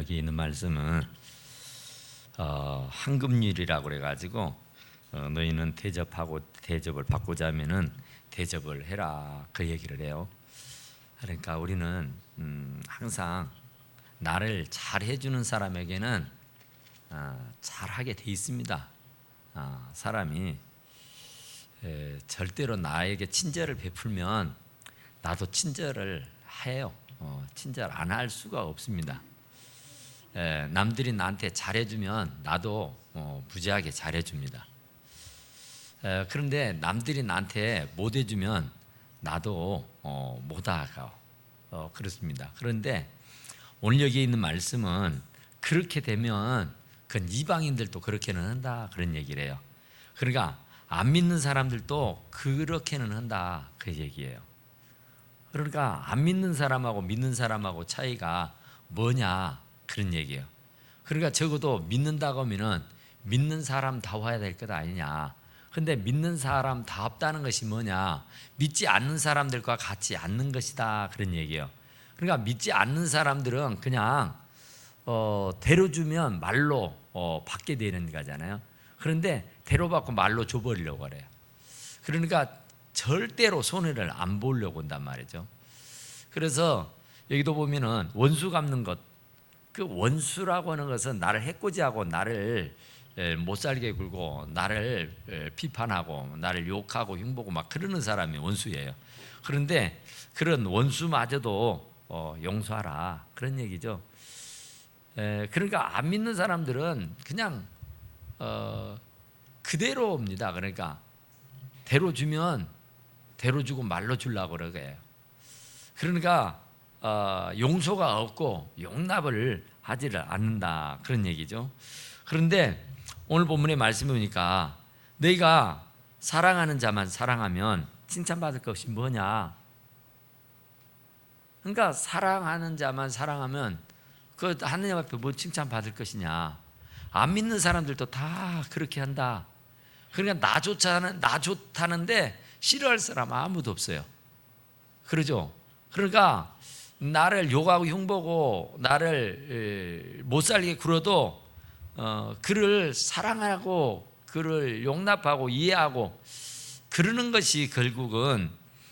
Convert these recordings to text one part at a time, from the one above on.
여기 있는 말씀은 황금률이라고 그래가지고 너희는 대접하고 대접을 받고자 하면은 대접을 해라, 그 얘기를 해요. 그러니까 우리는 항상 나를 잘 해주는 사람에게는 잘하게 돼 있습니다. 사람이 절대로 나에게 친절을 베풀면 나도 친절을 해요. 친절 안 할 수가 없습니다. 남들이 나한테 잘해주면 나도 무지하게 잘해줍니다. 그런데 남들이 나한테 못해주면 나도 못하고 그렇습니다. 그런데 오늘 여기 있는 말씀은 그렇게 되면 그건 이방인들도 그렇게는 한다, 그런 얘기를 해요. 그러니까 안 믿는 사람들도 그렇게는 한다, 그 얘기예요. 그러니까 안 믿는 사람하고 믿는 사람하고 차이가 뭐냐, 그런 얘기예요. 그러니까 적어도 믿는다고 하면은 믿는 사람다워야 될 것 아니냐. 근데 믿는 사람다웠다는 것이 뭐냐, 믿지 않는 사람들과 같지 않는 것이다, 그런 얘기예요. 그러니까 믿지 않는 사람들은 그냥 대로주면 말로 받게 되는 거잖아요. 그런데 대로받고 말로 줘버리려고 그래요. 그러니까 절대로 손해를 안 보려고 한단 말이죠. 그래서 여기도 보면은 원수 갚는 것, 그 원수라고 하는 것은 나를 해코지하고 나를 못살게 굴고 나를 비판하고 나를 욕하고 흉보고 막 그러는 사람이 원수예요. 그런데 그런 원수마저도 용서하라, 그런 얘기죠. 그러니까 안 믿는 사람들은 그냥 그대로입니다. 그러니까 대로 주면 대로 주고 말로 주려고 그러게요. 그러니까 용서가 없고 용납을 하지를 않는다, 그런 얘기죠. 그런데 오늘 본문의 말씀을 보니까 너희가 사랑하는 자만 사랑하면 칭찬받을 것이 뭐냐. 그러니까 사랑하는 자만 사랑하면 그 하느님 앞에 뭐 칭찬받을 것이냐. 안 믿는 사람들도 다 그렇게 한다. 그러니까 나 좋다는데 싫어할 사람 아무도 없어요. 그러죠. 그러니까 나를 욕하고 흉보고 나를 못살게 굴어도 그를 사랑하고 그를 용납하고 이해하고 그러는 것이 결국은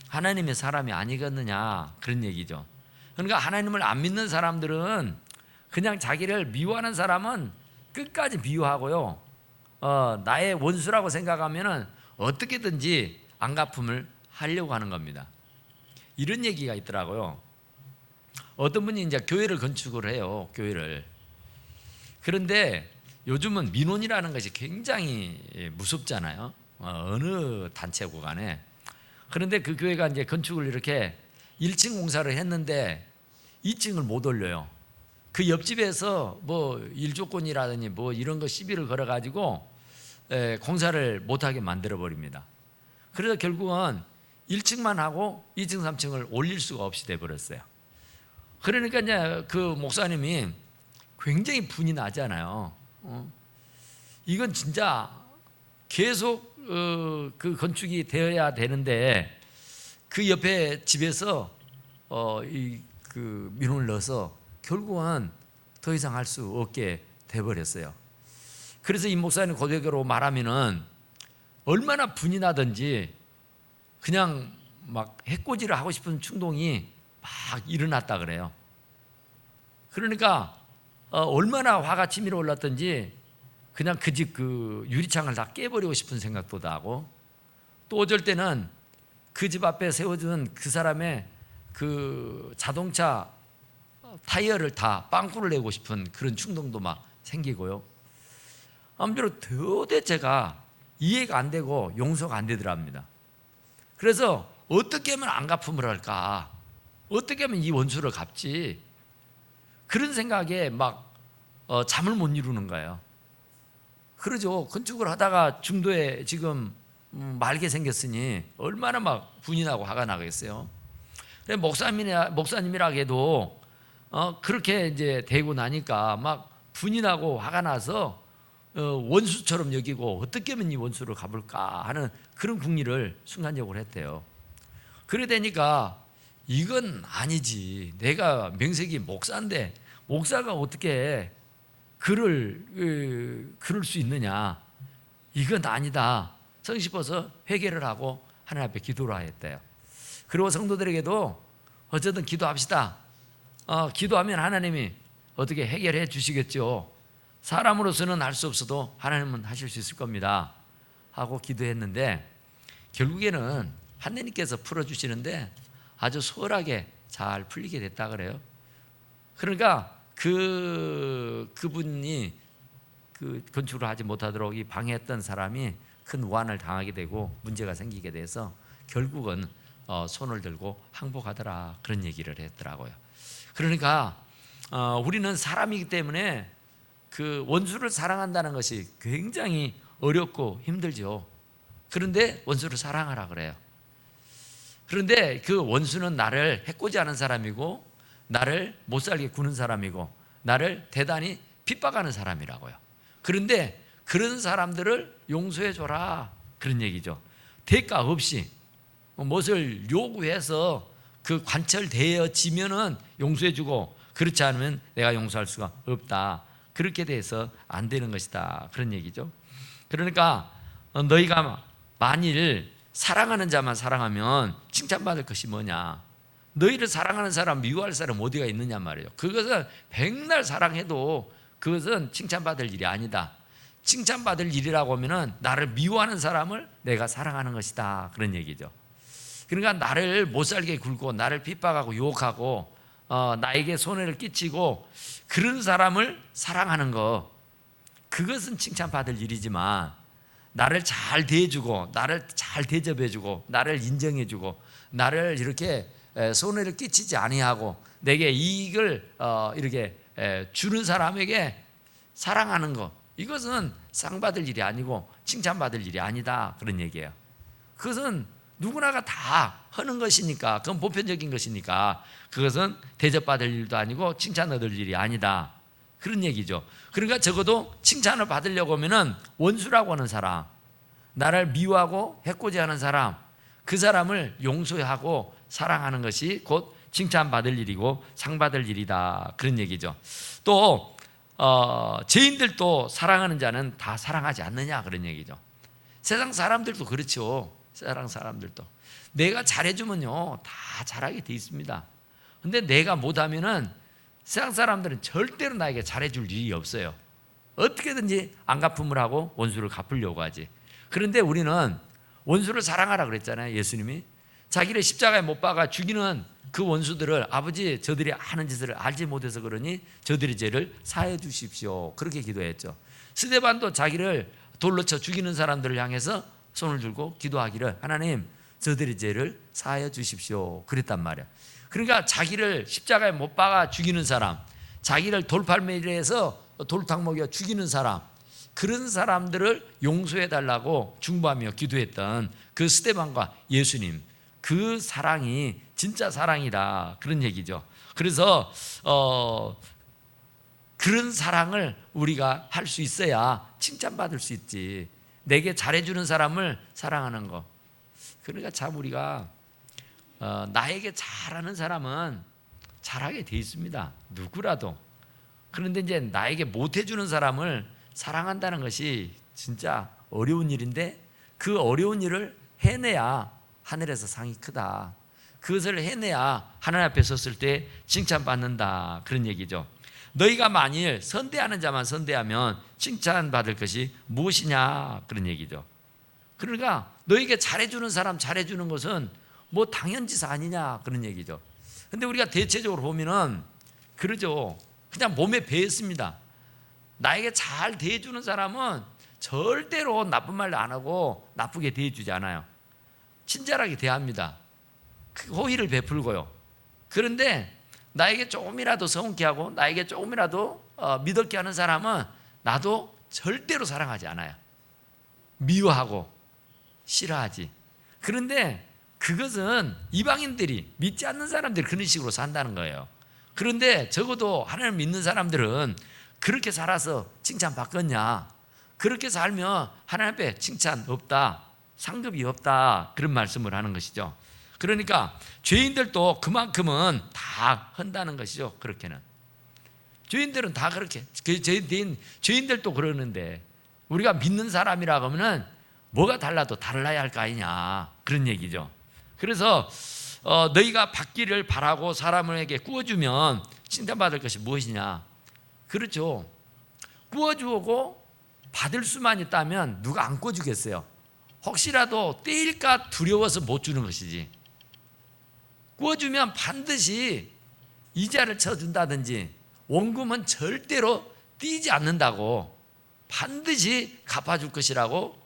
하나님의 사람이 아니겠느냐, 그런 얘기죠. 그러니까 하나님을 안 믿는 사람들은 그냥 자기를 미워하는 사람은 끝까지 미워하고요, 나의 원수라고 생각하면은 어떻게든지 안갚음을 하려고 하는 겁니다. 이런 얘기가 있더라고요. 어떤 분이 이제 교회를 건축을 해요, 교회를. 그런데 요즘은 민원이라는 것이 굉장히 무섭잖아요. 어느 단체고 간에. 그런데 그 교회가 이제 건축을 이렇게 1층 공사를 했는데 2층을 못 올려요. 그 옆집에서 뭐 일조권이라든지 뭐 이런 거 시비를 걸어가지고 공사를 못하게 만들어 버립니다. 그래서 결국은 1층만 하고 2층, 3층을 올릴 수가 없이 돼버렸어요. 그러니까 이제 그 목사님이 굉장히 분이 나잖아요. 이건 진짜 계속 그 건축이 되어야 되는데 그 옆에 집에서 그 민원을 넣어서 결국은 더 이상 할 수 없게 돼버렸어요. 그래서 이 목사님 고백으로 말하면은 얼마나 분이 나든지 그냥 막 해코지를 하고 싶은 충동이 막 일어났다 그래요. 그러니까 얼마나 화가 치밀어 올랐든지 그냥 그 집 그 유리창을 다 깨버리고 싶은 생각도 나고, 또 어쩔 때는 그 집 앞에 세워둔 그 사람의 그 자동차 타이어를 다 빵꾸를 내고 싶은 그런 충동도 막 생기고요. 아무쪼록 도대체가 이해가 안 되고 용서가 안 되더랍니다. 그래서 어떻게 하면 안갚음을 할까, 어떻게 하면 이 원수를 갚지, 그런 생각에 막 잠을 못 이루는 거예요. 그러죠. 건축을 하다가 중도에 지금 말게 생겼으니 얼마나 막 분이 나고 화가 나겠어요. 목사님이라 해도 그렇게 이제 되고 나니까 막 분이 나고 화가 나서 원수처럼 여기고 어떻게 하면 이 원수를 갚을까 하는 그런 궁리를 순간적으로 했대요. 그래 되니까 이건 아니지, 내가 명색이 목사인데 목사가 어떻게 그럴 수 있느냐? 이건 아니다. 성 싶어서 회개를 하고 하나님 앞에 기도를 하였대요. 그리고 성도들에게도 어쨌든 기도합시다. 기도하면 하나님이 어떻게 해결해 주시겠죠. 사람으로서는 할 수 없어도 하나님은 하실 수 있을 겁니다 하고 기도했는데, 결국에는 하나님께서 풀어주시는데 아주 수월하게 잘 풀리게 됐다 그래요. 그러니까 그분이 그 건축을 하지 못하도록 이 방해했던 사람이 큰 우한을 당하게 되고 문제가 생기게 돼서 결국은 손을 들고 항복하더라, 그런 얘기를 했더라고요. 그러니까 우리는 사람이기 때문에 그 원수를 사랑한다는 것이 굉장히 어렵고 힘들죠. 그런데 원수를 사랑하라 그래요. 그런데 그 원수는 나를 해코지하는 사람이고, 나를 못살게 구는 사람이고, 나를 대단히 핍박하는 사람이라고요. 그런데 그런 사람들을 용서해 줘라, 그런 얘기죠. 대가 없이 무엇을 요구해서 그 관철되어지면은 용서해 주고, 그렇지 않으면 내가 용서할 수가 없다. 그렇게 돼서 안 되는 것이다, 그런 얘기죠. 그러니까 너희가 만일 사랑하는 자만 사랑하면 칭찬받을 것이 뭐냐? 너희를 사랑하는 사람, 미워할 사람 어디가 있느냐 말이에요. 그것은 백날 사랑해도 그것은 칭찬받을 일이 아니다. 칭찬받을 일이라고 하면은 나를 미워하는 사람을 내가 사랑하는 것이다, 그런 얘기죠. 그러니까 나를 못살게 굴고 나를 핍박하고 유혹하고 나에게 손해를 끼치고 그런 사람을 사랑하는 거, 그것은 칭찬받을 일이지만, 나를 잘 대해주고 나를 잘 대접해주고 나를 인정해주고 나를 이렇게 손해를 끼치지 아니하고 내게 이익을 이렇게 주는 사람에게 사랑하는 것, 이것은 상받을 일이 아니고 칭찬받을 일이 아니다, 그런 얘기예요. 그것은 누구나가 다 하는 것이니까, 그건 보편적인 것이니까 그것은 대접받을 일도 아니고 칭찬 얻을 일이 아니다, 그런 얘기죠. 그러니까 적어도 칭찬을 받으려고 하면은 원수라고 하는 사람, 나를 미워하고 해코지하는 사람, 그 사람을 용서하고 사랑하는 것이 곧 칭찬받을 일이고 상받을 일이다, 그런 얘기죠. 또 죄인들도 사랑하는 자는 다 사랑하지 않느냐, 그런 얘기죠. 세상 사람들도 그렇죠. 세상 사람들도 내가 잘해주면요 다 잘하게 돼 있습니다. 근데 내가 못하면은 세상 사람들은 절대로 나에게 잘해줄 일이 없어요. 어떻게든지 안갚음을 하고 원수를 갚으려고 하지. 그런데 우리는 원수를 사랑하라 그랬잖아요. 예수님이 자기를 십자가에 못 박아 죽이는 그 원수들을, 아버지 저들이 하는 짓을 알지 못해서 그러니 저들의 죄를 사해 주십시오, 그렇게 기도했죠. 스데반도 자기를 돌로 쳐 죽이는 사람들을 향해서 손을 들고 기도하기를, 하나님 저들의 죄를 사해 주십시오, 그랬단 말이야. 그러니까 자기를 십자가에 못 박아 죽이는 사람, 자기를 돌팔매질해서 돌탕 먹여 죽이는 사람, 그런 사람들을 용서해 달라고 중보하며 기도했던 그 스데반과 예수님, 그 사랑이 진짜 사랑이다, 그런 얘기죠. 그래서 그런 사랑을 우리가 할 수 있어야 칭찬받을 수 있지. 내게 잘해주는 사람을 사랑하는 거. 그러니까 참 우리가 나에게 잘하는 사람은 잘하게 돼 있습니다, 누구라도. 그런데 이제 나에게 못해주는 사람을 사랑한다는 것이 진짜 어려운 일인데, 그 어려운 일을 해내야 하늘에서 상이 크다. 그것을 해내야 하나님 앞에 섰을 때 칭찬받는다, 그런 얘기죠. 너희가 만일 선대하는 자만 선대하면 칭찬받을 것이 무엇이냐, 그런 얘기죠. 그러니까 너에게 잘해주는 사람 잘해주는 것은 뭐 당연지사 아니냐, 그런 얘기죠. 근데 우리가 대체적으로 보면은 그러죠. 그냥 몸에 배했습니다. 나에게 잘 대해주는 사람은 절대로 나쁜 말도 안 하고 나쁘게 대해주지 않아요. 친절하게 대합니다. 호의를 베풀고요. 그런데 나에게 조금이라도 서운케 하고 나에게 조금이라도 미덥게 하는 사람은 나도 절대로 사랑하지 않아요. 미워하고 싫어하지. 그런데 그것은 이방인들이, 믿지 않는 사람들이 그런 식으로 산다는 거예요. 그런데 적어도 하나님을 믿는 사람들은 그렇게 살아서 칭찬 받겠냐? 그렇게 살면 하나님 앞에 칭찬 없다, 상급이 없다, 그런 말씀을 하는 것이죠. 그러니까 죄인들도 그만큼은 다 한다는 것이죠. 그렇게는 죄인들은 다 그렇게, 죄인들도 그러는데 우리가 믿는 사람이라고 하면은 뭐가 달라도 달라야 할 거 아니냐, 그런 얘기죠. 그래서 너희가 받기를 바라고 사람에게 구워주면 칭찬받을 것이 무엇이냐. 그렇죠. 구워주고 받을 수만 있다면 누가 안 구워주겠어요. 혹시라도 떼일까 두려워서 못 주는 것이지. 구워주면 반드시 이자를 쳐준다든지 원금은 절대로 띄지 않는다고, 반드시 갚아줄 것이라고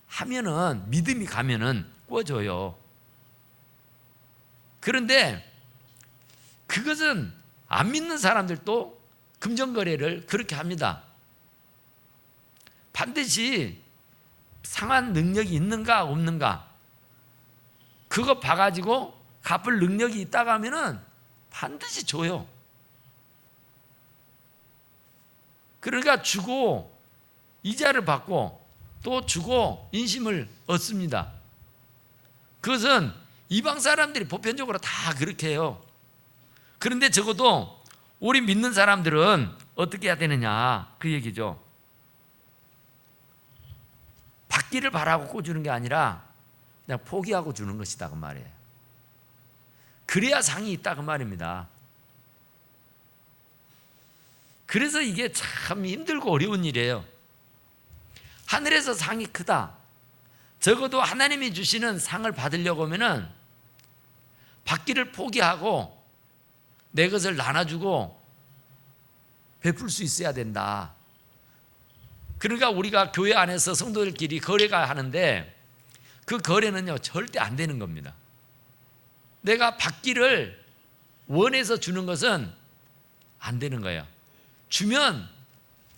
하면은, 믿음이 가면은 구워줘요. 그런데 그것은 안 믿는 사람들도 금전거래를 그렇게 합니다. 반드시 상한 능력이 있는가 없는가, 그거 봐가지고 갚을 능력이 있다고 하면은 반드시 줘요. 그러니까 주고 이자를 받고 또 주고 인심을 얻습니다. 그것은 이방 사람들이 보편적으로 다 그렇게 해요. 그런데 적어도 우리 믿는 사람들은 어떻게 해야 되느냐, 그 얘기죠. 받기를 바라고 꿔주는 게 아니라 그냥 포기하고 주는 것이다, 그 말이에요. 그래야 상이 있다, 그 말입니다. 그래서 이게 참 힘들고 어려운 일이에요. 하늘에서 상이 크다. 적어도 하나님이 주시는 상을 받으려고 하면은 받기를 포기하고 내 것을 나눠주고 베풀 수 있어야 된다. 그러니까 우리가 교회 안에서 성도들끼리 거래가 하는데 그 거래는요 절대 안 되는 겁니다. 내가 받기를 원해서 주는 것은 안 되는 거예요. 주면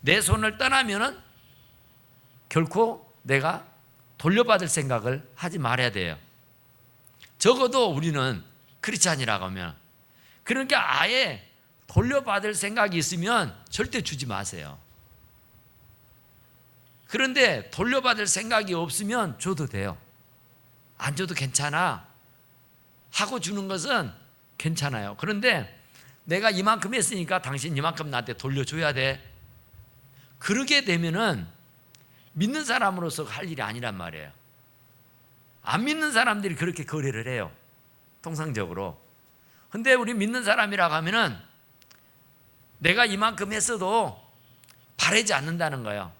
내 손을 떠나면은 결코 내가 돌려받을 생각을 하지 말아야 돼요. 적어도 우리는 크리스찬이라고 하면. 그러니까 아예 돌려받을 생각이 있으면 절대 주지 마세요. 그런데 돌려받을 생각이 없으면 줘도 돼요. 안 줘도 괜찮아 하고 주는 것은 괜찮아요. 그런데 내가 이만큼 했으니까 당신 이만큼 나한테 돌려줘야 돼, 그러게 되면은 믿는 사람으로서 할 일이 아니란 말이에요. 안 믿는 사람들이 그렇게 거래를 해요, 통상적으로. 근데 우리 믿는 사람이라고 하면은 내가 이만큼 했어도 바라지 않는다는 거예요.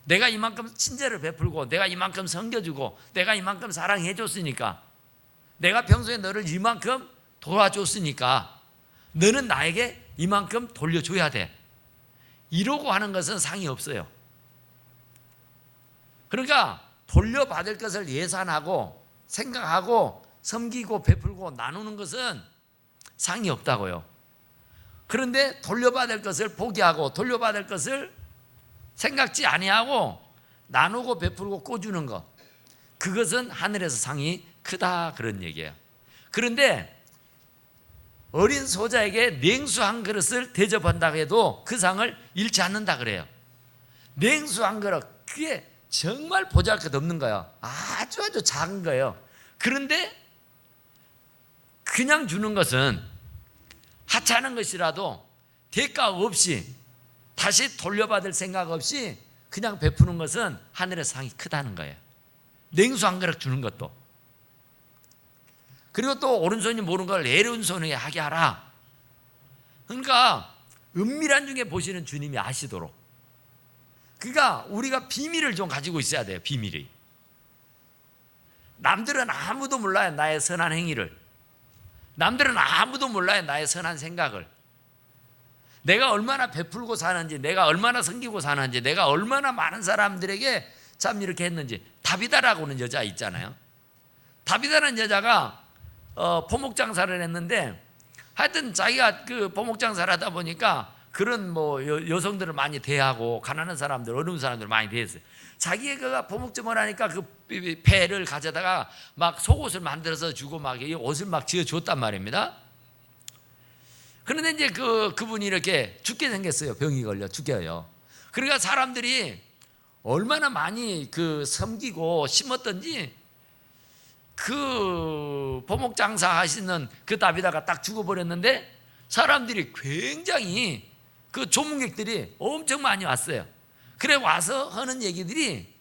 내가 이만큼 친절을 베풀고 내가 이만큼 섬겨주고 내가 이만큼 사랑해 줬으니까, 내가 평소에 너를 이만큼 도와줬으니까 너는 나에게 이만큼 돌려줘야 돼, 이러고 하는 것은 상이 없어요. 그러니까 돌려받을 것을 예산하고 생각하고 섬기고 베풀고 나누는 것은 상이 없다고요. 그런데 돌려받을 것을 포기하고 돌려받을 것을 생각지 아니하고 나누고 베풀고 꿔주는 것, 그것은 하늘에서 상이 크다, 그런 얘기예요. 그런데 어린 소자에게 냉수 한 그릇을 대접한다고 해도 그 상을 잃지 않는다 그래요. 냉수 한 그릇, 그게 정말 보잘것없는 거예요. 아주 작은 거예요. 그런데 그냥 주는 것은 하찮은 것이라도 대가 없이 다시 돌려받을 생각 없이 그냥 베푸는 것은 하늘의 상이 크다는 거예요. 냉수 한 그릇 주는 것도. 그리고 또 오른손이 모르는 걸 내른손에 하게 하라. 그러니까 은밀한 중에 보시는 주님이 아시도록. 그러니까 우리가 비밀을 좀 가지고 있어야 돼요. 비밀이. 남들은 아무도 몰라요, 나의 선한 행위를. 남들은 아무도 몰라요, 나의 선한 생각을. 내가 얼마나 베풀고 사는지, 내가 얼마나 섬기고 사는지, 내가 얼마나 많은 사람들에게 참 이렇게 했는지. 다비다라고 하는 여자 있잖아요. 다비다라는 여자가 포목 장사를 했는데, 하여튼 자기가 그 포목 장사를 하다 보니까 그런 뭐 여성들을 많이 대하고 가난한 사람들, 어려운 사람들을 많이 대했어요. 자기가 포목점을 하니까 그 배를 가져다가 막 속옷을 만들어서 주고 막 옷을 막 지어 줬단 말입니다. 그런데 이제 그분이 이렇게 죽게 생겼어요. 병이 걸려 죽여요. 그러니까 사람들이 얼마나 많이 섬기고 심었던지 그 포목 장사 하시는 그 다비다가 딱 죽어버렸는데 사람들이 굉장히 그 조문객들이 엄청 많이 왔어요. 그래 와서 하는 얘기들이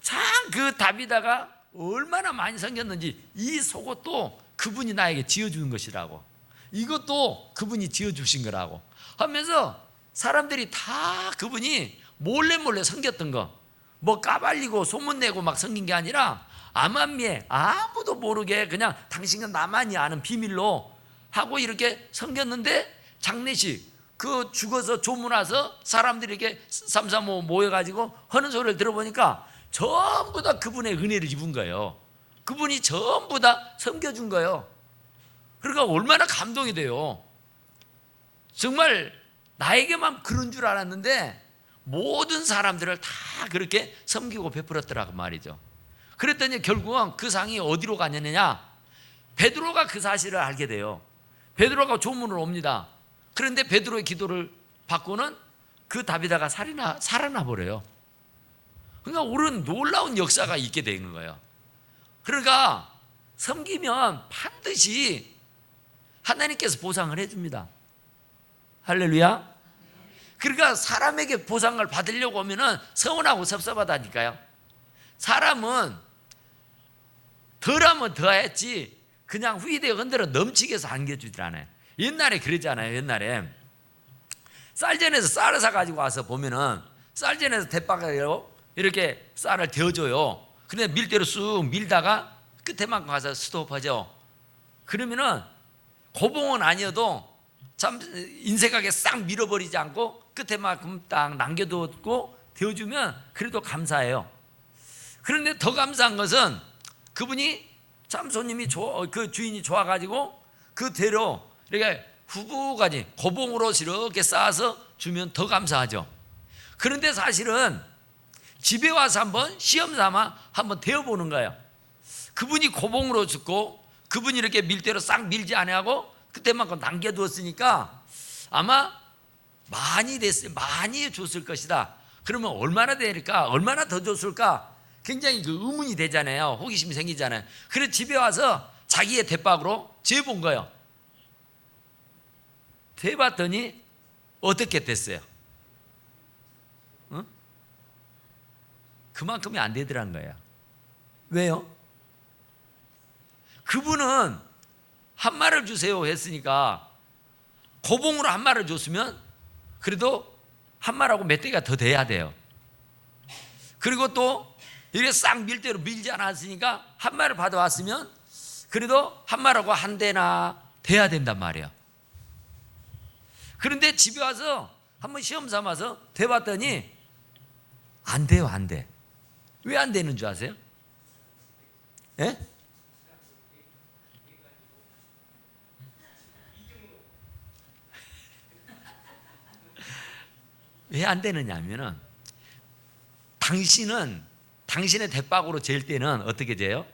참 그 다비다가 얼마나 많이 섬겼는지, 이 속옷도 그분이 나에게 지어준 것이라고, 이것도 그분이 지어주신 거라고 하면서 사람들이 다 그분이 몰래 섬겼던 거, 뭐 까발리고 소문내고 막 섬긴 게 아니라 암암리에 아무도 모르게 그냥 당신과 나만이 아는 비밀로 하고 이렇게 섬겼는데, 장례식 그 죽어서 조문 와서 사람들이 이렇게 삼삼오오 모여가지고 하는 소리를 들어보니까 전부 다 그분의 은혜를 입은 거예요. 그분이 전부 다 섬겨준 거예요. 그러니까 얼마나 감동이 돼요. 정말 나에게만 그런 줄 알았는데 모든 사람들을 다 그렇게 섬기고 베풀었더라고 말이죠. 그랬더니 결국은 그 상이 어디로 가느냐, 베드로가 그 사실을 알게 돼요. 베드로가 조문을 옵니다. 그런데 베드로의 기도를 받고는 그 다비다가 살아나 버려요. 그러니까 우리는 놀라운 역사가 있게 되는 거예요. 그러니까 섬기면 반드시 하나님께서 보상을 해줍니다. 할렐루야. 그러니까 사람에게 보상을 받으려고 하면은 서운하고 섭섭하다니까요. 사람은 덜하면 더했지 그냥 후이되어 흔들어 넘치게 해서 안겨주질 않아요. 옛날에 그러잖아요. 옛날에 쌀전에서 쌀을 사가지고 와서 보면은 쌀전에서 대박으로 이렇게 쌀을 데워줘요. 근데 밀대로 쑥 밀다가 끝에만 가서 스톱하죠. 그러면은 고봉은 아니어도 참 인색하게 싹 밀어버리지 않고 끝에만큼 딱 남겨두고 데워주면 그래도 감사해요. 그런데 더 감사한 것은 그분이 참 손님이 그 주인이 좋아가지고 그 대로 이렇게 후부까지 고봉으로 이렇게 쌓아서 주면 더 감사하죠. 그런데 사실은 집에 와서 한번 시험 삼아 한번 데워보는 거예요. 그분이 고봉으로 줍고 그분이 이렇게 밀대로 싹 밀지 않아하고 그때만큼 남겨두었으니까 아마 많이 됐어요. 많이 줬을 것이다. 그러면 얼마나 되니까, 얼마나 더 줬을까? 굉장히 그 의문이 되잖아요. 호기심이 생기잖아요. 그래서 집에 와서 자기의 대박으로 재본 거예요. 재봤더니 어떻게 됐어요? 어? 그만큼이 안 되더라는 거예요. 왜요? 그분은 한 말을 주세요 했으니까 고봉으로 한 말을 줬으면 그래도 한 말하고 몇 대가 더 돼야 돼요. 그리고 또 이렇게 싹 밀대로 밀지 않았으니까 한 말을 받아왔으면 그래도 한 말하고 한 대나 돼야 된단 말이에요. 그런데 집에 와서 한번 시험 삼아서 돼봤더니 안 돼요. 안 돼. 왜 안 되는 줄 아세요? 예? 왜 안 되느냐 하면은 당신은 당신의 대박으로 잴 때는 어떻게 돼요?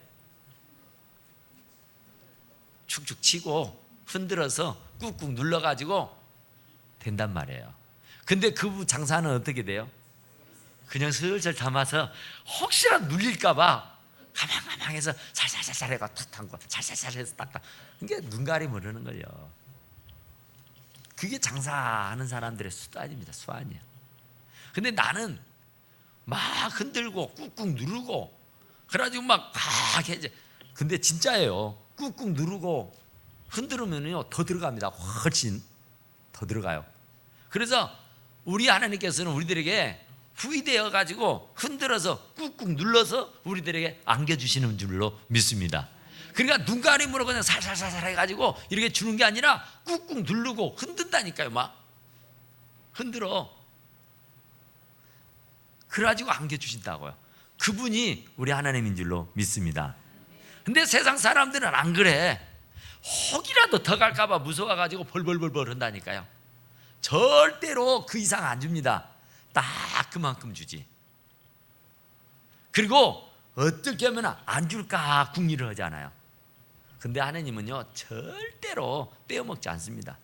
축축 치고 흔들어서 꾹꾹 눌러가지고 된단 말이에요. 근데 그 장사는 어떻게 돼요? 그냥 슬슬 담아서 혹시라도 눌릴까봐 가망가망해서 살살살살 해가 탁 담고 살살살 해서 딱딱, 이게 눈 가리면 그러는 거예요. 그게 장사하는 사람들의 수단입니다. 수완이에요. 근데 나는 막 흔들고 꾹꾹 누르고 그래가지고 막 해제. 근데 진짜예요. 꾹꾹 누르고 흔들으면요 더 들어갑니다. 훨씬 더 들어가요. 그래서 우리 하나님께서는 우리들에게 후이되어 가지고 흔들어서 꾹꾹 눌러서 우리들에게 안겨주시는 줄로 믿습니다. 그러니까 눈 가림으로 그냥 살살살살 해가지고 이렇게 주는 게 아니라 꾹꾹 누르고 흔든다니까요. 막 흔들어. 그래가지고 안겨주신다고요. 그분이 우리 하나님인 줄로 믿습니다. 근데 세상 사람들은 안 그래. 혹이라도 더 갈까봐 무서워가지고 벌벌벌벌 한다니까요. 절대로 그 이상 안 줍니다. 딱 그만큼 주지. 그리고 어떻게 하면 안 줄까 궁리를 하잖아요. 근데 하나님은요 절대로 떼어먹지 않습니다.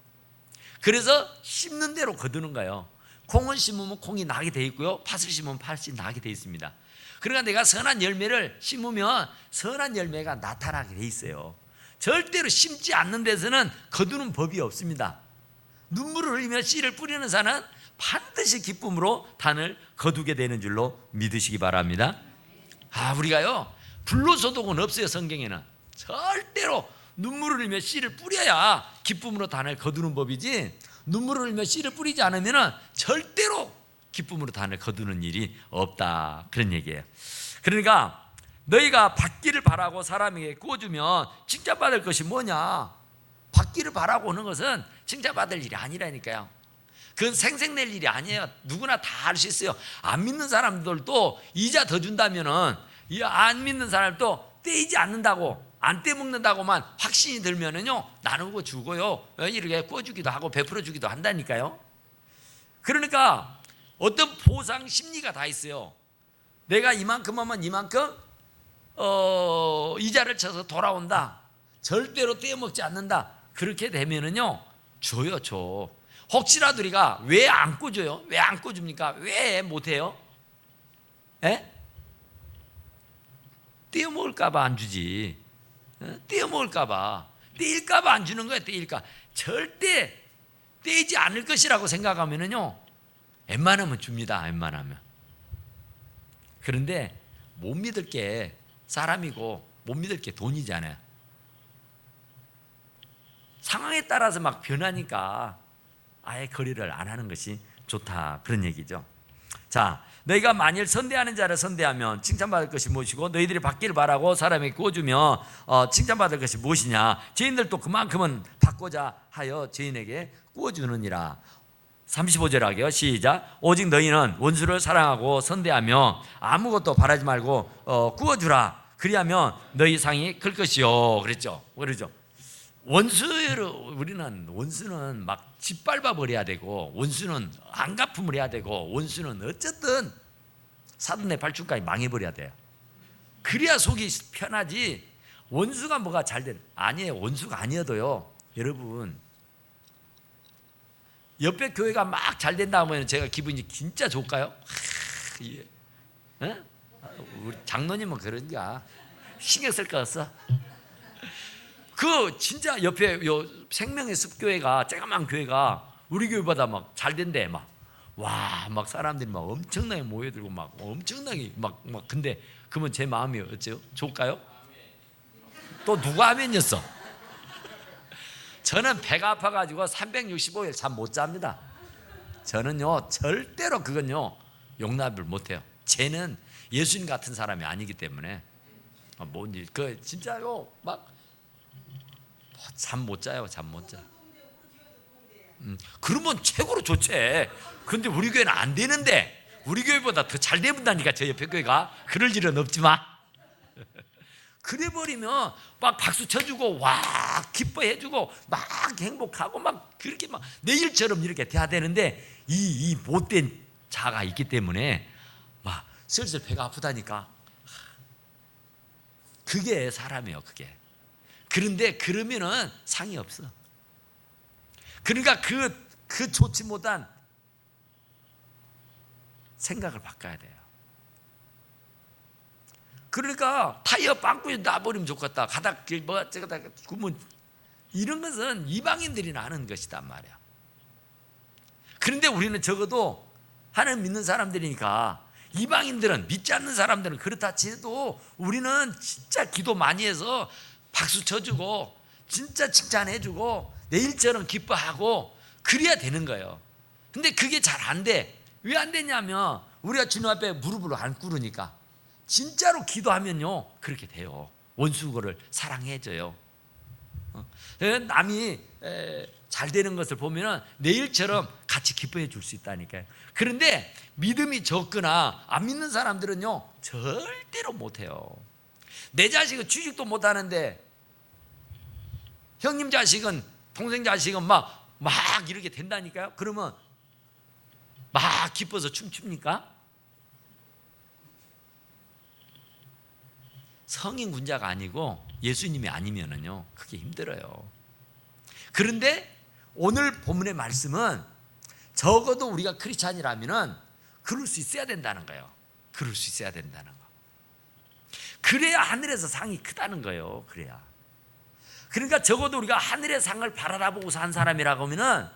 그래서 심는 대로 거두는 거예요. 콩을 심으면 콩이 나게 돼 있고요, 팥을 심으면 팥이 나게 돼 있습니다. 그러니까 내가 선한 열매를 심으면 선한 열매가 나타나게 돼 있어요. 절대로 심지 않는 데서는 거두는 법이 없습니다. 눈물을 흘리며 씨를 뿌리는 자는 반드시 기쁨으로 단을 거두게 되는 줄로 믿으시기 바랍니다. 우리가요, 불로소득은 없어요. 성경에는 절대로 눈물을 흘리며 씨를 뿌려야 기쁨으로 단을 거두는 법이지, 눈물을 흘리며 씨를 뿌리지 않으면 절대로 기쁨으로 단을 거두는 일이 없다, 그런 얘기예요. 그러니까 너희가 받기를 바라고 사람에게 구워주면 칭찬받을 것이 뭐냐? 받기를 바라고 하는 것은 칭찬받을 일이 아니라니까요. 그건 생색낼 일이 아니에요. 누구나 다 할 수 있어요. 안 믿는 사람들도 이자 더 준다면은, 안 믿는 사람도 떼이지 않는다고, 안 떼먹는다고만 확신이 들면은요, 나누고 주고요, 이렇게 구워주기도 하고 베풀어 주기도 한다니까요. 그러니까 어떤 보상 심리가 다 있어요. 내가 이만큼 하면 이만큼 이자를 쳐서 돌아온다, 절대로 떼어먹지 않는다, 그렇게 되면은요, 줘요, 줘. 혹시라도 우리가 왜 안 꿔줘요? 왜 안 꿔줍니까? 왜 못해요? 떼어먹을까봐 안 주지. 떼어먹을까봐, 떼일까봐 안 주는 거야. 떼일까? 절대 떼이지 않을 것이라고 생각하면은요, 웬만하면 줍니다. 웬만하면. 그런데 못 믿을 게 사람이고 못 믿을 게 돈이잖아요. 상황에 따라서 막 변하니까 아예 거리를 안 하는 것이 좋다, 그런 얘기죠. 자, 너희가 만일 선대하는 자를 선대하면 칭찬받을 것이 무엇이고 너희들이 받기를 바라고 사람에게 구워주면 칭찬받을 것이 무엇이냐? 죄인들도 그만큼은 받고자 하여 죄인에게 구워주느니라. 35절 하게요. 시작. 오직 너희는 원수를 사랑하고 선대하며 아무것도 바라지 말고 구워주라. 그리하면 너희 상이 클 것이요. 그랬죠. 그러죠. 원수는 막 짓밟아 버려야 되고, 원수는 안 갚음을 해야 되고, 원수는 어쨌든 사돈의 발줄까지 망해버려야 돼요. 그래야 속이 편하지. 원수가 뭐가 잘 돼? 아니에요. 원수가 아니어도요, 여러분, 옆에 교회가 막 잘 된다 하면 제가 기분이 진짜 좋을까요? 우리 장로님은 그런가? 신경 쓸 거 없어? 진짜 옆에 요 생명의 습교회가, 쬐까만 교회가 우리 교회보다 막 잘 된대. 막 사람들이 막 엄청나게 모여들고 막 엄청나게 막 근데 그러면 제 마음이 어째요? 좋을까요? 또 누가 하면이었어? 저는 배가 아파가지고 365일 잠 못 잡니다. 저는요, 절대로 그건요, 용납을 못해요. 쟤는 예수님 같은 사람이 아니기 때문에 뭔지 진짜요, 막 잠 못 자요. 잠 못 자. 그러면 최고로 좋지. 근데 우리 교회는 안 되는데, 우리 교회보다 더 잘 된다니까. 저 옆에 교회가. 그럴 일은 없지만 그래 버리면 막 박수 쳐주고 와 기뻐해주고 막 행복하고 막 그렇게 막 내일처럼 이렇게 돼야 되는데, 이 못된 자가 있기 때문에 막 슬슬 배가 아프다니까. 그게 사람이에요, 그게. 그런데 그러면은 상이 없어. 그러니까 그 좋지 못한 생각을 바꿔야 돼요. 그러니까 타이어 빵꾸에 놔버리면 좋겠다. 가닥길 저거다 구면, 이런 것은 이방인들이나 하는 것이단 말이야. 그런데 우리는 적어도 하나님 믿는 사람들이니까, 이방인들은, 믿지 않는 사람들은 그렇다 치도 우리는 진짜 기도 많이 해서 박수 쳐주고 진짜 칭찬해주고 내일처럼 기뻐하고 그래야 되는 거예요. 근데 그게 잘 안 돼. 왜 안 되냐면 우리가 주님 앞에 무릎을 안 꿇으니까. 진짜로 기도하면요, 그렇게 돼요. 원수를 사랑해줘요. 남이 잘 되는 것을 보면 내일처럼 같이 기뻐해 줄 수 있다니까요. 그런데 믿음이 적거나 안 믿는 사람들은요, 절대로 못해요. 내 자식은 취직도 못하는데 형님 자식은, 동생 자식은 막 이렇게 된다니까요. 그러면 막 기뻐서 춤춥니까? 성인 군자가 아니고 예수님이 아니면은요, 그게 힘들어요. 그런데 오늘 본문의 말씀은 적어도 우리가 크리스찬이라면은 그럴 수 있어야 된다는 거예요. 그럴 수 있어야 된다는 거. 그래야 하늘에서 상이 크다는 거예요. 그래야. 그러니까 적어도 우리가 하늘의 상을 바라보고 산 사람이라고 하면은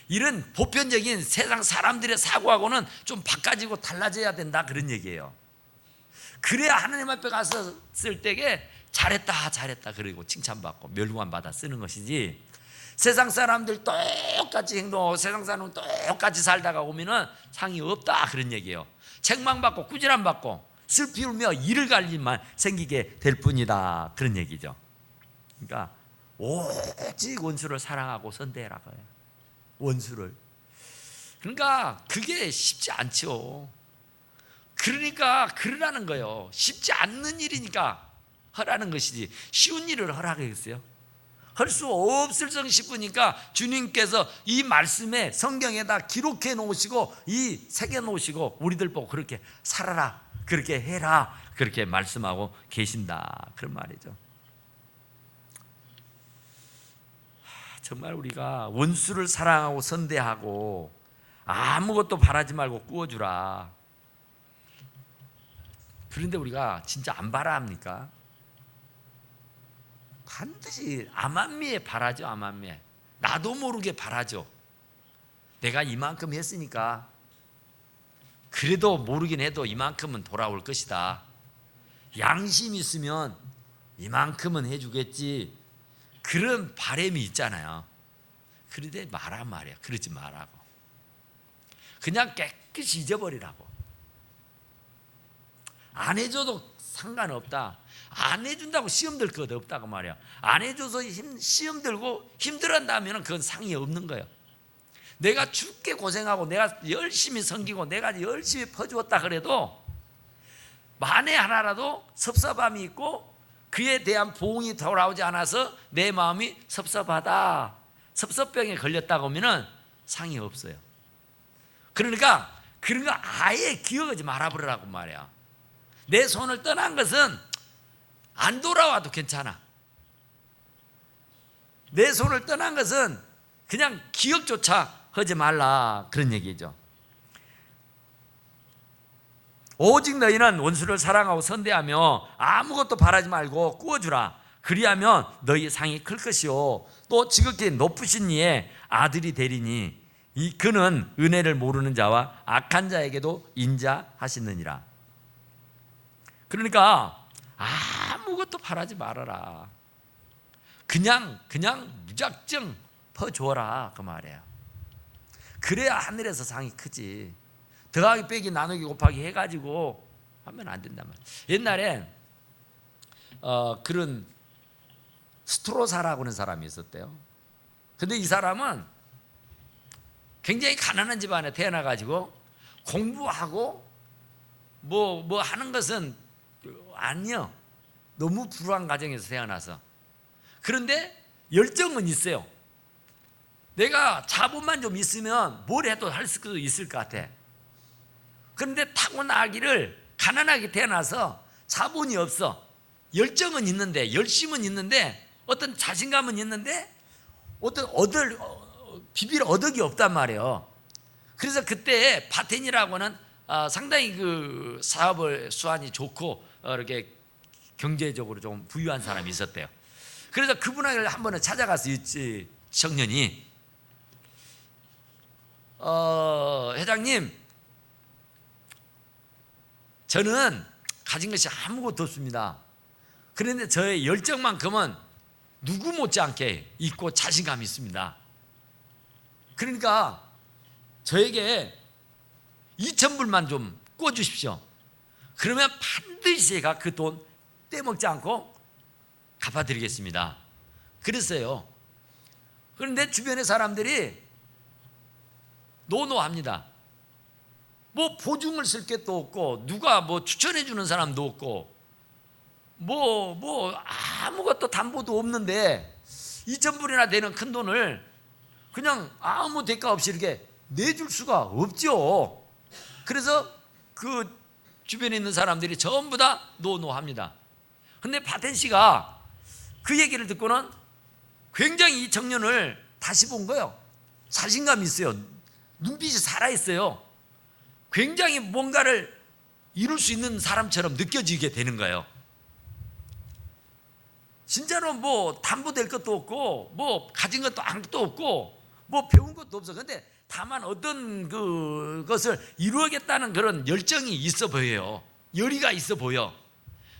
이런 보편적인 세상 사람들의 사고하고는 좀 바꿔지고 달라져야 된다, 그런 얘기예요. 그래야 하나님 앞에 가서 쓸 때에 잘했다 잘했다 그리고 칭찬받고 멸관받아 쓰는 것이지, 세상 사람들 똑같이 행동하고 세상 사람은 똑같이 살다가 오면은 상이 없다, 그런 얘기예요. 책망받고 꾸지람받고 슬피 울며 이를 갈 일만 생기게 될 뿐이다, 그런 얘기죠. 그러니까 오직 원수를 사랑하고 선대해라 거예요. 원수를. 그러니까 그게 쉽지 않죠. 그러니까 그러라는 거예요. 쉽지 않는 일이니까 하라는 것이지, 쉬운 일을 하라겠어요? 할 수 없을 성 싶으니까 주님께서 이 말씀에 성경에다 기록해 놓으시고 이 새겨 놓으시고 우리들 보고 그렇게 살아라, 그렇게 해라, 그렇게 말씀하고 계신다, 그런 말이죠. 정말 우리가 원수를 사랑하고 선대하고 아무것도 바라지 말고 꾸어주라. 그런데 우리가 진짜 안 바라합니까? 반드시 암암리에 바라죠. 암암리에 나도 모르게 바라죠. 내가 이만큼 했으니까 그래도 모르긴 해도 이만큼은 돌아올 것이다. 양심이 있으면 이만큼은 해주겠지, 그런 바람이 있잖아요. 그런데 말란 말이야. 그러지 말라고. 그냥 깨끗이 잊어버리라고. 안 해줘도 상관없다. 안 해준다고 시험 들 것 없다고 말이야. 안 해줘서 시험 들고 힘들었다면 그건 상이 없는 거예요. 내가 죽게 고생하고 내가 열심히 섬기고 내가 열심히 퍼주었다 그래도 만에 하나라도 섭섭함이 있고 그에 대한 보응이 돌아오지 않아서 내 마음이 섭섭하다, 섭섭병에 걸렸다고 하면 상이 없어요. 그러니까 그런 거 아예 기억하지 말아버리라고 말이야. 내 손을 떠난 것은 안 돌아와도 괜찮아. 내 손을 떠난 것은 그냥 기억조차 하지 말라, 그런 얘기죠. 오직 너희는 원수를 사랑하고 선대하며 아무것도 바라지 말고 꾸어주라. 그리하면 너희 상이 클 것이요 또 지극히 높으신 이의 아들이 되리니 그는 은혜를 모르는 자와 악한 자에게도 인자하시느니라. 그러니까 아무것도 바라지 말아라. 그냥 무작정 퍼주어라, 그 말이에요. 그래야 하늘에서 상이 크지. 더하기 빼기 나누기 곱하기 해가지고 하면 안 된단 말이에요. 옛날에 그런 스트로사라고 하는 사람이 있었대요. 근데 이 사람은 굉장히 가난한 집안에 태어나가지고 공부하고 뭐 하는 것은 아니요. 너무 불우한 가정에서 태어나서. 그런데 열정은 있어요. 내가 자본만 좀 있으면 뭘 해도 할 수 있을 것 같아. 그런데 타고나기를 가난하게 태어나서 자본이 없어. 열정은 있는데, 열심은 있는데, 어떤 자신감은 있는데 어떤 비빌 어덕이 없단 말이에요. 그래서 그때 바텐이라고는 상당히 그 사업을 수완이 좋고 이렇게 경제적으로 좀 부유한 사람이 있었대요. 그래서 그분을 한 번은 찾아가서 이 청년이 회장님, 저는 가진 것이 아무것도 없습니다. 그런데 저의 열정만큼은 누구 못지않게 있고 자신감이 있습니다. 그러니까 저에게 2,000불만 좀 꿔주십시오. 그러면 반드시 제가 그 돈 떼먹지 않고 갚아드리겠습니다. 그랬어요. 그런데 주변의 사람들이 노노합니다. 뭐 보증을 쓸 게 또 없고 누가 뭐 추천해 주는 사람도 없고 뭐 아무것도 담보도 없는데 2,000불이나 되는 큰 돈을 그냥 아무 대가 없이 이렇게 내줄 수가 없죠. 그래서 그 주변에 있는 사람들이 전부 다 노노합니다. 근데 바텐 씨가 그 얘기를 듣고는 굉장히 이 청년을 다시 본 거예요. 자신감이 있어요. 눈빛이 살아있어요. 굉장히 뭔가를 이룰 수 있는 사람처럼 느껴지게 되는 거예요. 진짜로 뭐 담보될 것도 없고 뭐 가진 것도 아무것도 없고 뭐 배운 것도 없어. 근데 다만 어떤 그것을 이루겠다는 그런 열정이 있어 보여요. 열의가 있어 보여.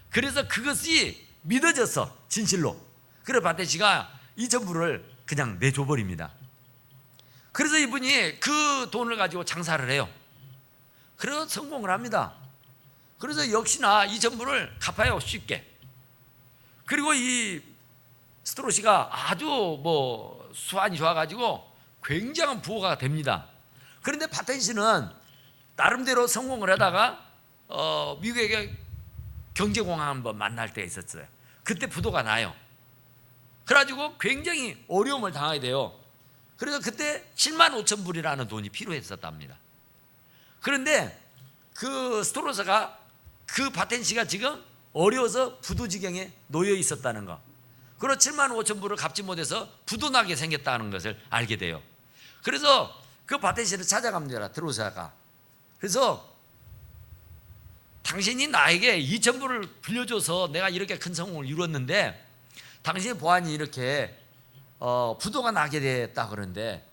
그래서 그것이 믿어졌어, 진실로. 그래서 바테시가 이 전부를 그냥 내줘버립니다. 그래서 이분이 그 돈을 가지고 장사를 해요. 그래서 성공을 합니다. 그래서 역시나 이 전부를 갚아요, 쉽게. 그리고 이 스트로시가 아주 뭐 수완이 좋아가지고 굉장한 부호가 됩니다. 그런데 바텐시는 나름대로 성공을 하다가 미국의 경제공황 한번 만날 때가 있었어요. 그때 부도가 나요. 그래가지고 굉장히 어려움을 당하게 돼요. 그래서 그때 7만 5천 불이라는 돈이 필요했었답니다. 그런데 그 스토로스가 그 바텐시가 지금 어려워서 부도 지경에 놓여 있었다는 거, 그리고 7만 5천 불을 갚지 못해서 부도 나게 생겼다는 것을 알게 돼요. 그래서 그 바텐시를 찾아갑니다, 드로사가. 그래서 당신이 나에게 2천 불을 빌려줘서 내가 이렇게 큰 성공을 이루었는데 당신의 보안이 이렇게 부도가 나게 됐다 그러는데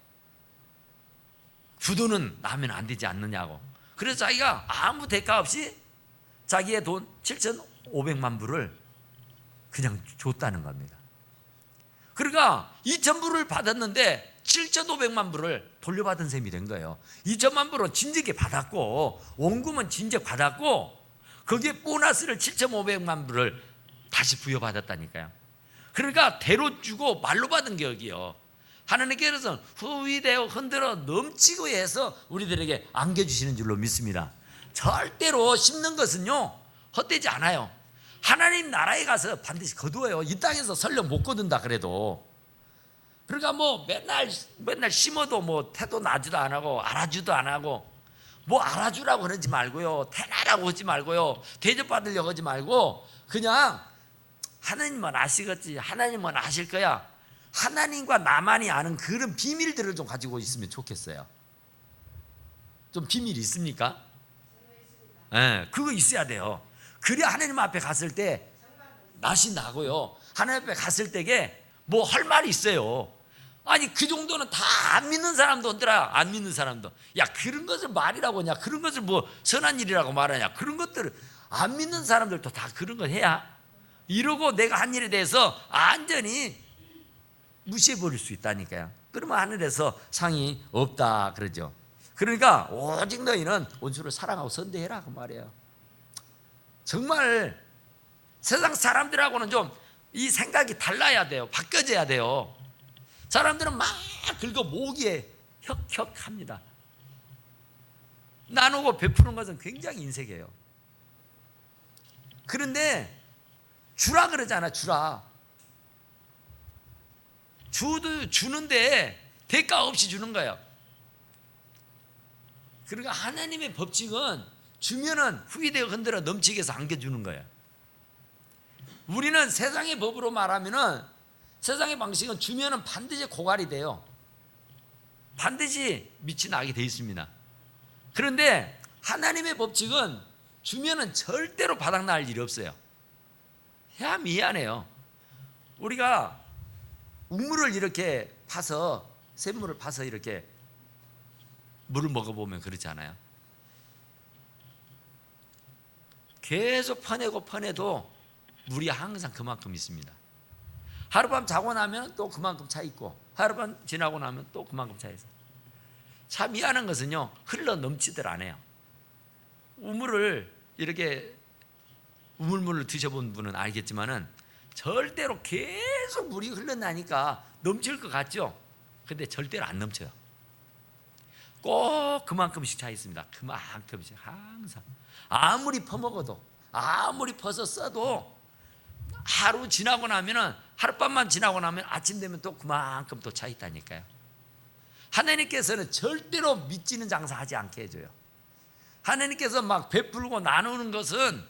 부도는 나면 안 되지 않느냐고. 그래서 자기가 아무 대가 없이 자기의 돈 7,500만 불을 그냥 줬다는 겁니다. 그러니까 2천 불을 받았는데 7,500만 불을 돌려받은 셈이 된 거예요. 2천만 불은 진즉에 받았고 원금은 진즉 받았고 거기에 보너스를 7,500만 불을 다시 부여받았다니까요. 그러니까 대로 주고 말로 받은 격이요. 하나님께서는 후위되어 흔들어 넘치고 해서 우리들에게 안겨주시는 줄로 믿습니다. 절대로 심는 것은요 헛되지 않아요. 하나님 나라에 가서 반드시 거두어요. 이 땅에서 설령 못 거둔다 그래도. 그러니까 뭐 맨날 심어도 뭐 태도 나지도 안 하고 알아주도 안 하고, 뭐 알아주라고 그러지 말고요, 태나라고 하지 말고요, 대접받으려고 하지 말고 그냥 하나님은 아시겠지, 하나님은 아실 거야, 하나님과 나만이 아는 그런 비밀들을 좀 가지고 있으면 좋겠어요. 좀 비밀이 있습니까? 네, 그거 있어야 돼요. 그래야 하나님 앞에 갔을 때 낯이 나고요, 하나님 앞에 갔을 때게 뭐 할 말이 있어요. 아니 그 정도는 다 안 믿는 사람도 흔들어. 안 믿는 사람도 야 그런 것을 말이라고 하냐, 그런 것을 뭐 선한 일이라고 말하냐, 그런 것들을 안 믿는 사람들도 다 그런 걸 해야 이러고 내가 한 일에 대해서 완전히 무시해버릴 수 있다니까요. 그러면 하늘에서 상이 없다 그러죠. 그러니까 오직 너희는 원수를 사랑하고 선대해라 그 말이에요. 정말 세상 사람들하고는 좀 이 생각이 달라야 돼요. 바뀌어져야 돼요. 사람들은 막 긁어 모으기에 혁혁합니다. 나누고 베푸는 것은 굉장히 인색해요. 그런데 주라 그러잖아. 주라. 주는데 대가 없이 주는 거예요. 그러니까 하나님의 법칙은 주면은 후이되어 흔들어 넘치게 해서 안겨주는 거예요. 우리는 세상의 법으로 말하면은, 세상의 방식은 주면은 반드시 고갈이 돼요. 반드시 밑이 나게 돼 있습니다. 그런데 하나님의 법칙은 주면은 절대로 바닥날 일이 없어요. 야 미안해요. 우리가 우물을 이렇게 파서, 샘물을 파서 이렇게 물을 먹어보면 그렇지 않아요? 계속 퍼내도 물이 항상 그만큼 있습니다. 하룻밤 자고 나면 또 그만큼 차 있고, 하룻밤 지나고 나면 또 그만큼 차 있어요. 참 미안한 것은요, 흘러 넘치들 않아요. 우물을 이렇게, 우물물을 드셔본 분은 알겠지만은 절대로 계속 물이 흘러나니까 넘칠 것 같죠? 근데 절대로 안 넘쳐요. 꼭 그만큼씩 차 있습니다. 그만큼씩 항상. 아무리 퍼먹어도, 아무리 퍼서 써도 하루 지나고 나면은, 하룻밤만 지나고 나면 아침 되면 또 그만큼 또 차 있다니까요. 하나님께서는 절대로 믿지는 장사하지 않게 해줘요. 하나님께서 막 베풀고 나누는 것은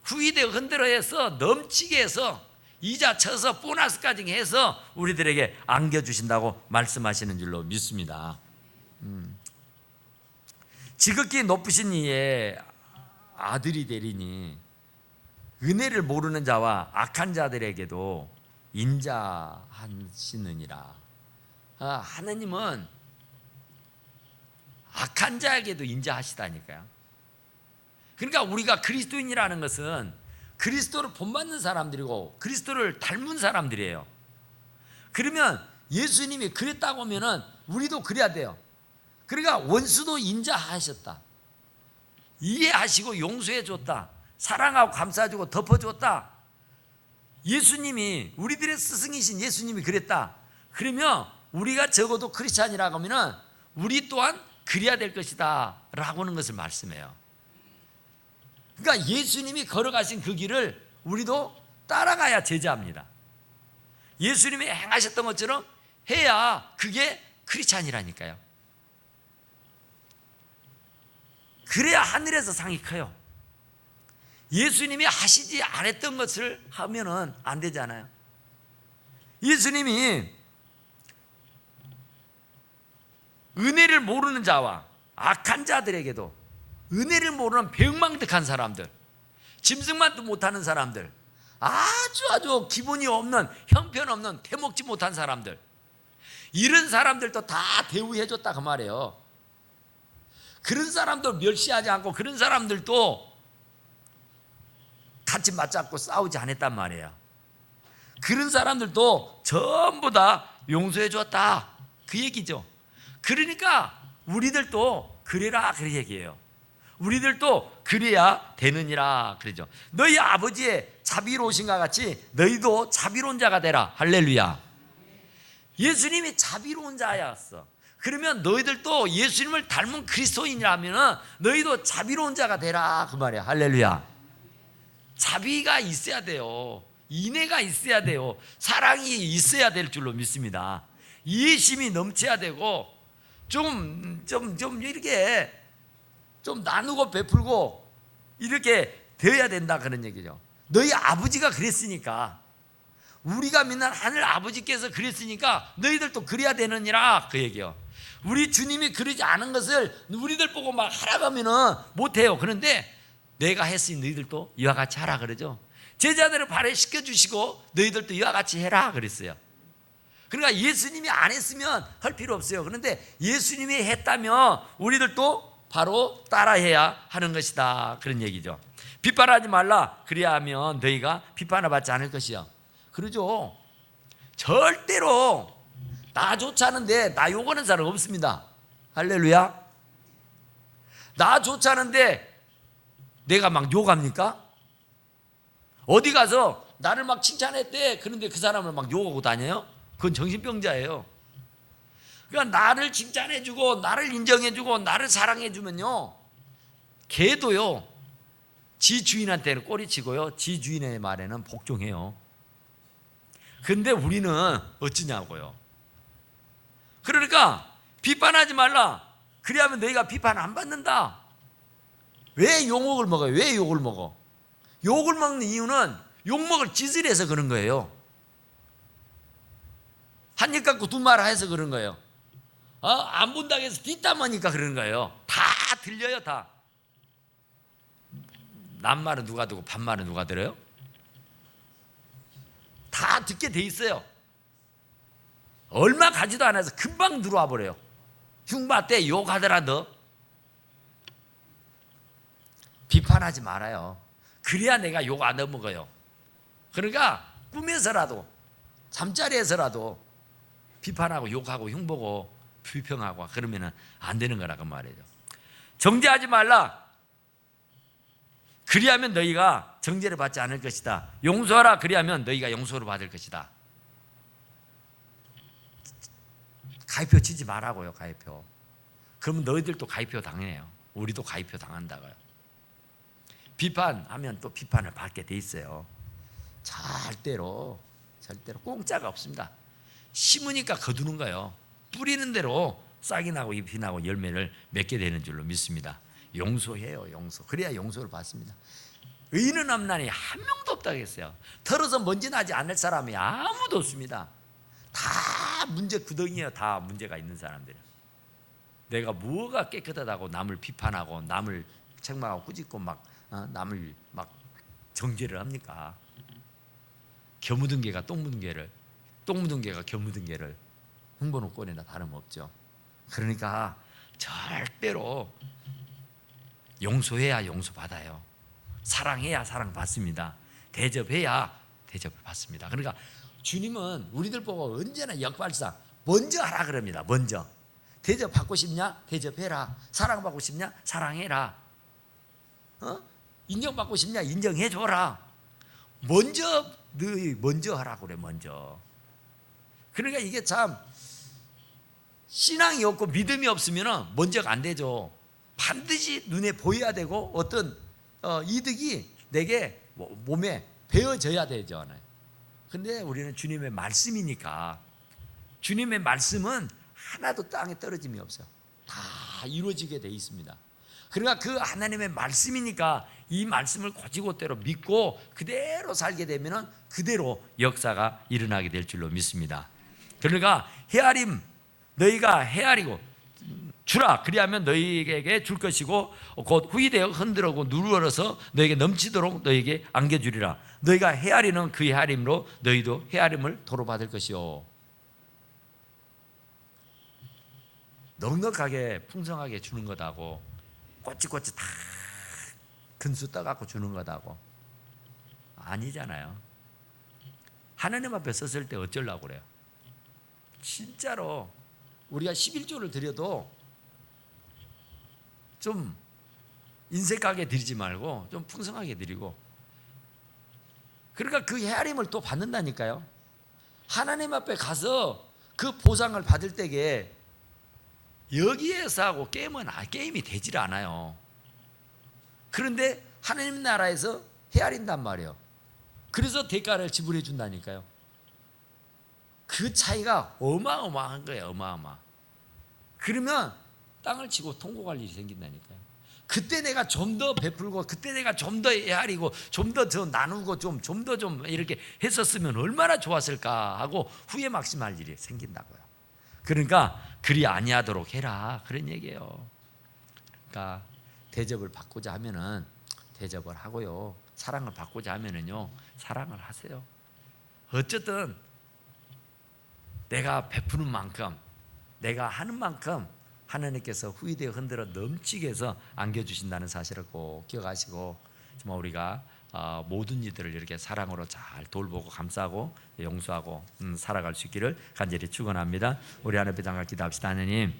후이되어 흔들어 해서 넘치게 해서 이자 쳐서 보너스까지 해서 우리들에게 안겨주신다고 말씀하시는 줄로 믿습니다. 지극히 높으신 이의 아들이 되리니 은혜를 모르는 자와 악한 자들에게도 인자하시느니라. 하느님은 악한 자에게도 인자하시다니까요. 그러니까 우리가 그리스도인이라는 것은 그리스도를 본받는 사람들이고 그리스도를 닮은 사람들이에요. 그러면 예수님이 그랬다고 하면은 우리도 그래야 돼요. 그러니까 원수도 인자하셨다, 이해하시고 용서해 줬다, 사랑하고 감싸주고 덮어줬다. 예수님이, 우리들의 스승이신 예수님이 그랬다. 그러면 우리가 적어도 크리스찬이라고 하면은 우리 또한 그래야 될 것이다 라고 하는 것을 말씀해요. 그러니까 예수님이 걸어가신 그 길을 우리도 따라가야 제자입니다. 예수님이 행하셨던 것처럼 해야 그게 크리스찬이라니까요. 그래야 하늘에서 상이 커요. 예수님이 하시지 않았던 것을 하면은 안 되잖아요. 예수님이 은혜를 모르는 자와 악한 자들에게도, 은혜를 모르는 배은망덕한 사람들, 짐승만도 못하는 사람들, 아주 기본이 없는, 형편없는, 태먹지 못한 사람들, 이런 사람들도 다 대우해줬다 그 말이에요. 그런 사람도 멸시하지 않고 그런 사람들도 같이 맞잡고 싸우지 않았단 말이에요. 그런 사람들도 전부 다 용서해 줬다 그 얘기죠. 그러니까 우리들도 그래라 그 얘기예요. 우리들도 그래야 되느니라 그러죠. 너희 아버지의 자비로우신가 같이 너희도 자비로운 자가 되라. 할렐루야. 예수님이 자비로운 자였어. 그러면 너희들도 예수님을 닮은 그리스도인이라면 너희도 자비로운 자가 되라 그 말이야. 할렐루야. 자비가 있어야 돼요. 인애가 있어야 돼요. 사랑이 있어야 될 줄로 믿습니다. 이해심이 넘쳐야 되고 좀 이렇게 좀 나누고 베풀고 이렇게 되어야 된다 그런 얘기죠. 너희 아버지가 그랬으니까, 우리가 믿는 하늘 아버지께서 그랬으니까 너희들도 그래야 되느니라 그 얘기요. 우리 주님이 그러지 않은 것을 우리들 보고 막 하라고 하면은 못해요. 그런데 내가 했으니 너희들도 이와 같이 하라 그러죠. 제자들을 발휘시켜 주시고 너희들도 이와 같이 해라 그랬어요. 그러니까 예수님이 안 했으면 할 필요 없어요. 그런데 예수님이 했다면 우리들도 바로 따라해야 하는 것이다 그런 얘기죠. 비판하지 말라, 그리하면 너희가 비판을 받지 않을 것이요. 그러죠. 절대로 나 좋지 않은데 나 욕하는 사람 없습니다. 할렐루야. 나 좋지 않은데 내가 막 욕합니까? 어디 가서 나를 막 칭찬했대, 그런데 그 사람을 막 욕하고 다녀요? 그건 정신병자예요. 그러니까 나를 칭찬해주고 나를 인정해주고 나를 사랑해주면요, 개도요 지 주인한테는 꼬리치고요 지 주인의 말에는 복종해요. 근데 우리는 어찌냐고요. 그러니까 비판하지 말라, 그래야면 너희가 비판 안 받는다. 왜 욕을 먹어요? 왜 욕을 먹어? 욕을 먹는 이유는 욕먹을 짓을 해서 그런 거예요. 한 입 갖고 두 말 해서 그런 거예요. 안 본다고 해서 뒷담화니까 그런 거예요. 다 들려요. 다. 남말은 누가 듣고 반말은 누가 들어요? 다 듣게 돼 있어요. 얼마 가지도 않아서 금방 들어와 버려요. 흉봐 때 욕하더라 너. 비판하지 말아요. 그래야 내가 욕 안 얻어먹어요. 그러니까 꿈에서라도 잠자리에서라도 비판하고 욕하고 흉보고 불평하고 그러면 안 되는 거라고 말이죠. 정죄하지 말라, 그리하면 너희가 정죄를 받지 않을 것이다. 용서하라, 그리하면 너희가 용서를 받을 것이다. 가위표 치지 말라고요. 가위표. 그러면 너희들도 가위표 당해요. 우리도 가위표 당한다고요. 비판하면 또 비판을 받게 돼 있어요. 절대로 공짜가 없습니다. 심으니까 거두는 거예요. 뿌리는 대로 싹이 나고 잎이 나고 열매를 맺게 되는 줄로 믿습니다. 용서해요. 용서. 그래야 용서를 받습니다. 의인은 없나니 한 명도 없다고 했어요. 털어서 먼지 나지 않을 사람이 아무도 없습니다. 다 문제 구덩이에요. 다 문제가 있는 사람들이에요. 내가 뭐가 깨끗하다고 남을 비판하고 남을 책망하고 꾸짖고 막 남을 막 정죄를 합니까? 겨 묻은 개가 똥 묻은 개를, 똥 묻은 개가 겨 묻은 개를 흥분권이나 다름없죠. 그러니까 절대로 용서해야 용서받아요. 사랑해야 사랑받습니다. 대접해야 대접을 받습니다. 그러니까 주님은 우리들 보고 언제나 역발상 먼저 하라 그럽니다. 먼저 대접받고 싶냐? 대접해라. 사랑받고 싶냐? 사랑해라. 인정받고 싶냐? 인정해줘라. 너희 먼저 하라고 그래. 먼저. 그러니까 이게 참 신앙이 없고 믿음이 없으면 먼저가 안 되죠. 반드시 눈에 보여야 되고 어떤 이득이 내게 몸에 배어져야 되죠. 근데 우리는 주님의 말씀이니까 주님의 말씀은 하나도 땅에 떨어짐이 없어요. 다 이루어지게 돼 있습니다. 그러니까 그 하나님의 말씀이니까 이 말씀을 곧이곧대로 믿고 그대로 살게 되면 그대로 역사가 일어나게 될 줄로 믿습니다. 그러니까 헤아림, 너희가 헤아리고 주라. 그리하면 너희에게 줄 것이고 곧 후이되어 흔들고 누르러서 너희에게 넘치도록 너희에게 안겨주리라. 너희가 헤아리는 그 헤아림으로 너희도 헤아림을 도로 받을 것이요. 넉넉하게 풍성하게 주는 거다고 꼬치꼬치 다 근수 떠갖고 주는 거다고 아니잖아요. 하나님 앞에 섰을 때 어쩌려고 그래요? 진짜로 우리가 11조를 드려도 좀 인색하게 드리지 말고 좀 풍성하게 드리고, 그러니까 그 헤아림을 또 받는다니까요. 하나님 앞에 가서 그 보상을 받을 때에 여기에서 하고 게임이 되질 않아요. 그런데 하나님 나라에서 헤아린단 말이에요. 그래서 대가를 지불해 준다니까요. 그 차이가 어마어마한 거예요. 어마어마. 그러면 땅을 치고 통곡할 일이 생긴다니까요. 그때 내가 좀 더 베풀고 그때 내가 좀 더 헤아리고 좀 더 나누고 좀 더 이렇게 했었으면 얼마나 좋았을까 하고 후회 막심할 일이 생긴다고요. 그러니까 그리 아니하도록 해라 그런 얘기예요. 그러니까 대접을 받고자 하면은 대접을 하고요, 사랑을 받고자 하면은요 사랑을 하세요. 어쨌든 내가 베푸는 만큼 내가 하는 만큼 하나님께서 후이되어 흔들어 넘치게 해서 안겨주신다는 사실을 꼭 기억하시고, 정말 우리가 모든 이들을 이렇게 사랑으로 잘 돌보고 감싸고 용서하고 살아갈 수 있기를 간절히 축원합니다. 우리 하나님 앞에 기도합시다. 하나님,